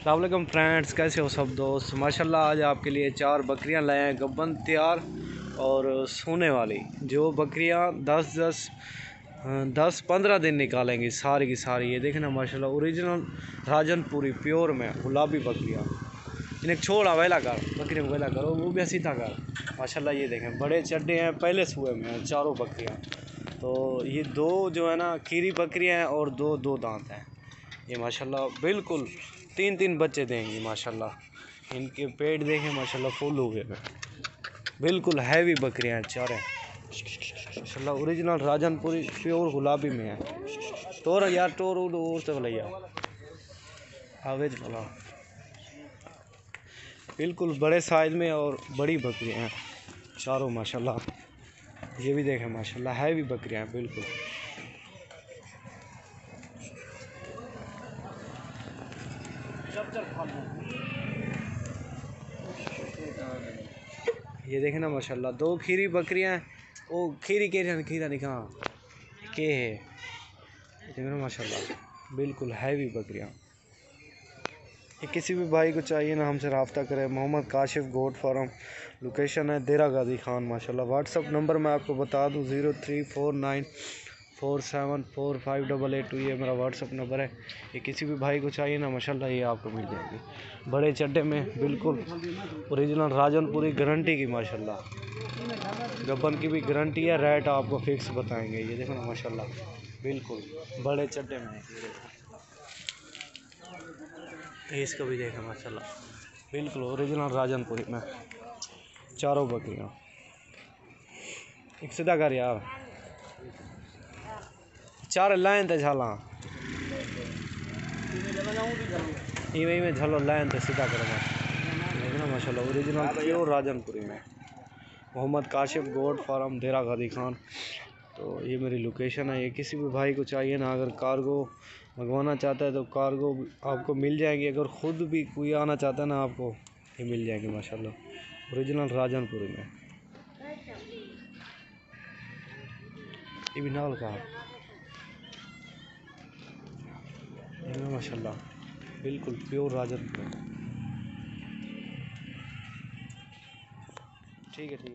अस्सलाम वालेकुम फ्रेंड्स, कैसे हो सब दोस्त। माशाल्लाह आज आपके लिए 4 बकरियां लाए हैं गब्बन तैयार और सोने वाली। जो बकरियां 10-15 दिन निकालेंगी सारी की सारी। ये देखें ना माशाल्लाह ओरिजिनल राजनपुरी प्योर में गुलाबी बकरियां। इन्हें छोड़ा वेला कर बकरी को वेला करो वो भी सीधा कर। माशाल्लाह ये देखें बड़े चड्डे हैं, पहले सुए में हैं चारों बकरियाँ। तो ये दो जो है ना खीरी बकरियाँ हैं और दो दांत हैं। ये माशाल्लाह बिल्कुल 3 बच्चे देंगी माशाल्लाह। इनके पेट देखें माशाल्लाह फुल हो गए, बिल्कुल हैवी बकरियां हैं चारें माशाल्लाह। ओरिजिनल राजनपुरी प्योर गुलाबी में है। टोर यार टोर और तो भैया आवेज भला बिल्कुल बड़े साइज में और बड़ी बकरियां हैं चारों माशाल्लाह। ये भी देखें माशाल्लाह हैवी बकरियां हैं बिल्कुल। ये देखें ना माशाल्लाह 2 खीरी बकरियां हैं। वो खीरी खीरा नहीं कहाँ के है। देखो ना माशाल्लाह बिल्कुल हैवी बकरियां। ये किसी भी भाई को चाहिए ना हमसे रब्ता करें। Mohammad Kashif goat farm, location है देरा गाजी खान माशाल्लाह। व्हाट्सअप नंबर मैं आपको बता दूँ 0349474588। ये मेरा व्हाट्सअप नंबर है। ये किसी भी भाई को चाहिए ना माशाल्लाह ये आपको मिल जाएगी बड़े चड्डे में बिल्कुल ओरिजिनल राजनपुरी गारंटी की माशाल्लाह। गब्बन की भी गारंटी है, रेट आपको फिक्स बताएंगे। ये देखो ना माशाल्लाह बिल्कुल बड़े चड्डे में। इसको भी देखें माशाल्लाह बिल्कुल ओरिजिनल राजनपुरी में चारों बकरियाँ। एक सीधा कर यार 4 लाइन थे झाला इवें में झलो लाइन थे सीधा करो देखना माशाल्लाह ओरिजिनल प्योर राजनपुरी में। मोहम्मद काशिफ गोट फार्म देरा गाजी खान। तो ये मेरी लोकेशन है। ये किसी भी भाई को चाहिए ना अगर कार्गो मंगवाना चाहता है तो कार्गो आपको मिल जाएगी। अगर ख़ुद भी कोई आना चाहता है ना आपको ये मिल जाएगी माशाल्लाह ओरिजिनल राजनपुरी में। ये भी नाल का माशाल्लाह बिल्कुल प्योर राजनपुरी। ठीक है छोड़